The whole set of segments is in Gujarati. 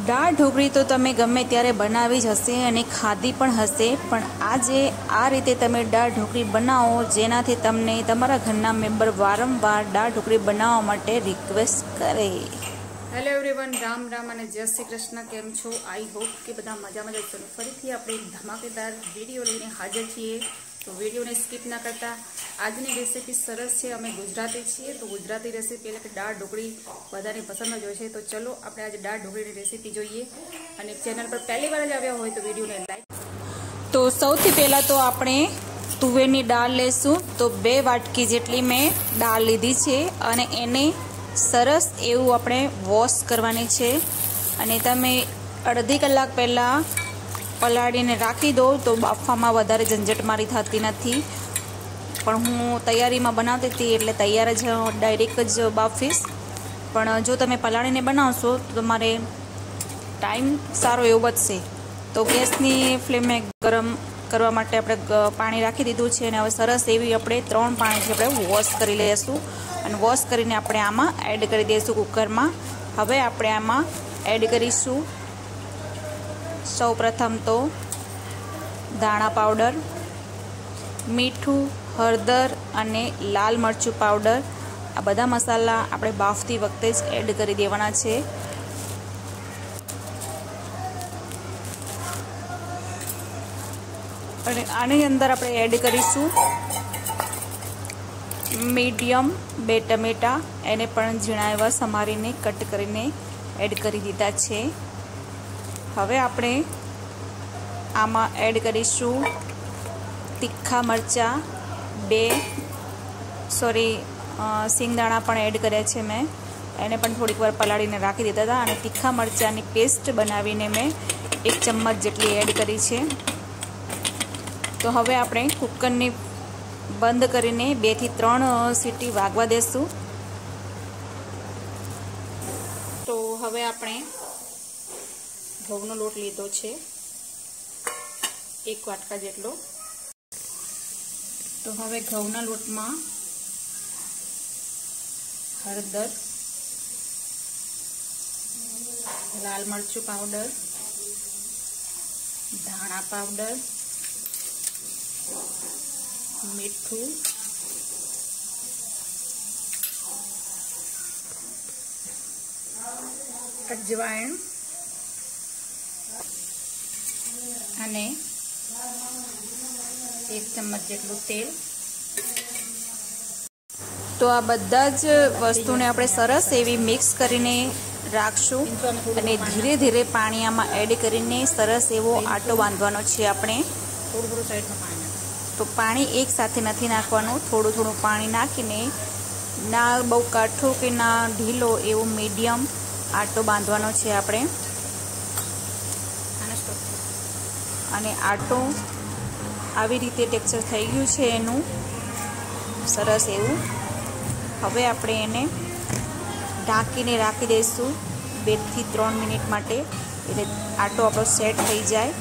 દાળ ઢોકળી તો તમે ગમે ત્યારે બનાવી જ હશે અને ખાધી પણ હશે, પણ આજે આ રીતે તમે દાળ ઢોકળી બનાવો જેનાથી તમને તમારા ઘરના મેમ્બર વારંવાર દાળ ઢોકળી બનાવવા માટે રિક્વેસ્ટ કરે. હેલો એવરીવન, રામ રામ અને જય શ્રી કૃષ્ણ. કેમ છો? આઈ હોપ કે બધા મજામાં જ હશો. ફરીથી આપણે એક ધમાકેદાર વિડીયો લઈને હાજર છીએ, તો વિડીયોને સ્કીપ ના કરતા. આજની રેસીપી સરસ છે. અમે ગુજરાતી છીએ તો ગુજરાતી રેસીપી એટલે કે દાળ ઢોકળી બધાને પસંદ જ હોય છે. તો ચલો આપણે આજે દાળ ઢોકળીની રેસીપી જોઈએ. અને ચેનલ પર પહેલી વાર જ આવ્યા હોય તો વિડીયોને લાઈક. તો સૌથી પહેલાં તો આપણે તુવેરની દાળ લેશું. તો 2 વાટકી જેટલી મેં દાળ લીધી છે અને એને સરસ એવું આપણે વોશ કરવાની છે. અને તમે અડધી કલાક પહેલાં પલાળીને રાખી દો તો બાફવામાં વધારે ઝંઝટ મારી થતી નથી. પણ હું તૈયારીમાં બનાવતી હતી એટલે તૈયાર જ ડાયરેક્ટ જ બાફીશ. પણ જો તમે પલાળીને બનાવશો તો તમારે ટાઈમ સારો એવો બચશે. તો ગેસની ફ્લેમને ગરમ કરવા માટે આપણે પાણી રાખી દીધું છે અને હવે સરસ એવી આપણે 3 પાણીથી આપણે વોશ કરી લઈશું. અને વોશ કરીને આપણે આમાં એડ કરી દઈશું કુકરમાં. હવે આપણે આમાં એડ કરીશું સૌપ્રથમ તો ધાણા પાવડર, મીઠું, હળદર અને લાલ મરચું પાવડર. આ બધા મસાલા આપણે બાફતી વખતે જ એડ કરી દેવાના છે. અને આની અંદર આપણે એડ કરીશું મીડિયમ 2 ટમેટાં. એને પણ ઝીણા એવા સમારીને કટ કરીને એડ કરી દીધા છે. હવે આપણે આમાં એડ કરીશું તીખા મરચાં 2 સિંગદાણા પણ એડ કર્યા છે મેં. એને પણ થોડીક વાર પલાળીને રાખી દીધા હતા. અને તીખા મરચાંની પેસ્ટ બનાવીને મેં 1 ચમચ જેટલી એડ કરી છે. તો હવે આપણે કુકરની બંધ કરીને 2 થી 3 સીટી વાગવા દેશું. તો હવે આપણે ઘઉંનો લોટ લીધો છે 1 વાટકા જેટલો. તો હવે ઘઉંના લોટમાં હળદર, લાલ મરચું પાવડર, ધાણા પાવડર, મીઠું, અજવાઈણ અને 1 ચમચ જેટલું તેલ. તો આ બધા જ વસ્તુને આપણે સરસ એવી મિક્સ કરીને રાખશું. અને ધીરે ધીરે પાણી આમાં એડ કરીને સરસ એવો આટો બાંધવાનો છે આપણે. થોડું સાઈડમાં પાણી, તો પાણી એક સાથે નથી નાખવાનું, થોડું થોડું પાણી નાખીને ના બહુ કાઠો કે ના ઢીલો એવો મીડિયમ આટો બાંધવાનો છે આપણે. અને આટો આવી રીતે ટેક્સચર થઈ ગયું છે એનું સરસ એવું. હવે આપણે એને ઢાંકીને રાખી દઈશું 2 થી 3 મિનિટ માટે, એટલે આટો આપણો સેટ થઈ જાય.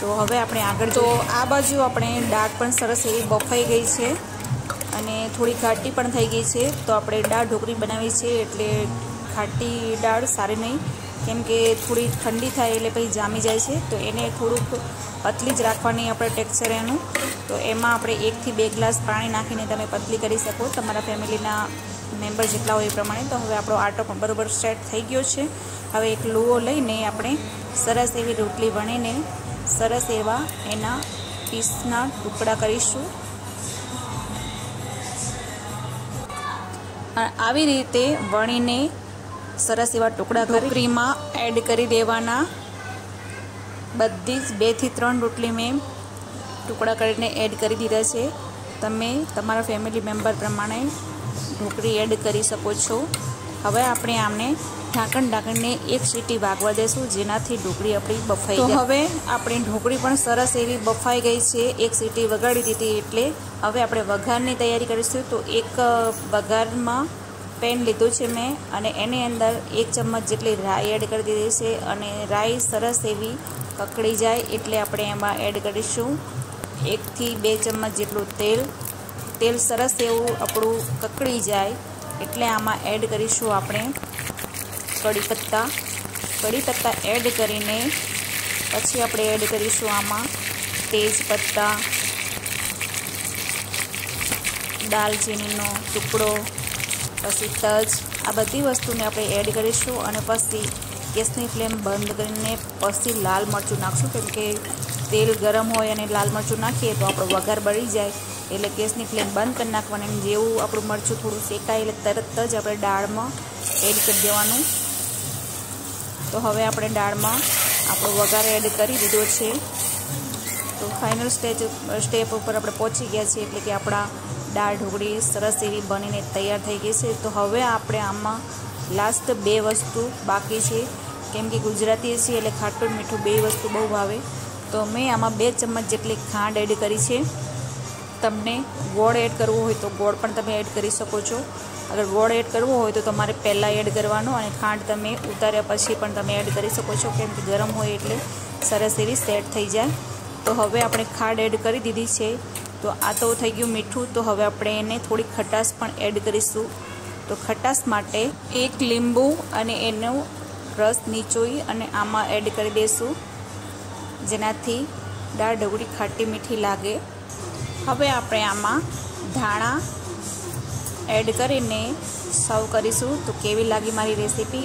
તો હવે આપણે આગળ. તો આ બાજુ આપણે દાળ પણ સરસ એવી બફાઈ ગઈ છે અને થોડી ઘાટી પણ થઈ ગઈ છે. તો આપણે દાળ ઢોકળી બનાવી છે એટલે ઘાટી દાળ સારી નહીં, કેમ કે થોડી ઠંડી થાય એટલે પછી જામી જાય છે. તો એને થોડુંક પતલી જ રાખવાની આપણે ટેક્સચર એનું. તો એમાં આપણે 1 થી 2 ગ્લાસ પાણી નાખીને તમે પતલી કરી શકો તમારા ફેમિલીના મેમ્બર જેટલા હોય એ પ્રમાણે. તો હવે આપણો આટો પણ બરાબર સેટ થઈ ગયો છે. હવે એક લુઓ લઈને આપણે સરસ એવી રોટલી વણીને સરસ એવા એના પીસના ટુકડા કરીશું. આવી રીતે વણીને સરસ એવા ટુકડા ઢોકળીમાં એડ કરી દેવાના. બધી જ 2 થી 3 રોટલી મેં ટુકડા કરીને એડ કરી દીધા છે. તમે તમારા ફેમિલી મેમ્બર પ્રમાણે ઢોકળી એડ કરી શકો છો. હવે આપણે આમને ઢાંકીને 1 સીટી વાગવા દેશું, જેનાથી ઢોકળી આપણી બફાઈ જાય. તો હવે આપણી ઢોકળી પણ સરસ એવી બફાઈ ગઈ છે. 1 સીટી વગાડી દીધી એટલે હવે આપણે વઘારની તૈયારી કરીશું. તો એક વઘારમાં પેન લીધું છે મેં અને એની અંદર 1 ચમચ જેટલી રાઈ એડ કરી દીધી છે. અને રાઈ સરસ એવી કકડી જાય એટલે આપણે એમાં એડ કરીશું 1 થી 2 ચમચ જેટલું તેલ. તેલ સરસ એવું આપણું કકડી જાય એટલે આમાં એડ કરીશું આપણે કઢી પત્તા કઢી પત્તા એડ કરીને પછી આપણે એડ કરીશું આમાં તેજ પત્તા, દાલચીનીનો ટુકડો, પછી તજ, આ બધી વસ્તુને આપણે એડ કરીશું અને પછી ગેસની ફ્લેમ બંધ કરીને પછી લાલ મરચું નાખશું, કેમ કે તેલ ગરમ હોય અને લાલ મરચું નાખીએ તો આપણો વઘાર બળી જાય, એટલે ગેસની ફ્લેમ બંધ કરી નાખવાની. જેવું આપણું મરચું થોડું શેકાય એટલે તરત જ આપણે દાળમાં એડ કરી દેવાનું. તો હવે આપણે દાળમાં આપણો વઘાર એડ કરી દીધો છે. તો ફાઇનલ સ્ટેપ ઉપર આપણે પહોંચી ગયા છીએ, એટલે કે આપણા દાળ ઢોકળી સરસ એવી બનીને તૈયાર થઈ ગઈ છે. તો હવે આપણે આમાં લાસ્ટ 2 વસ્તુ બાકી છે, કેમ કે ગુજરાતી છીએ એટલે ખાટું મીઠું 2 વસ્તુ બહુ ભાવે. તો મેં આમાં 2 ચમચ જેટલી ખાંડ એડ કરી છે. તમને ગોળ એડ કરવો હોય તો ગોળ પણ તમે એડ કરી શકો છો. અગર ગોળ એડ કરવો હોય તો તમારે પહેલાં એડ કરવાનો, અને ખાંડ તમે ઉતાર્યા પછી પણ તમે એડ કરી શકો છો, કેમ કે ગરમ હોય એટલે સરસ એવી સેટ થઈ જાય. તો હવે આપણે ખાંડ એડ કરી દીધી છે. તો આ તો થઈ ગયું મીઠું. તો હવે આપણે એને થોડી ખટાશ પણ એડ કરીશું. તો ખટાશ માટે 1 લીંબુ અને એનો રસ નીચોઈ અને આમાં એડ કરી દઈશું, જેનાથી દાળ ઢોકળી ખાટી મીઠી લાગે. હવે આપણે આમાં ધાણા એડ કરીને સર્વ કરીશું. તો કેવી લાગી મારી રેસીપી?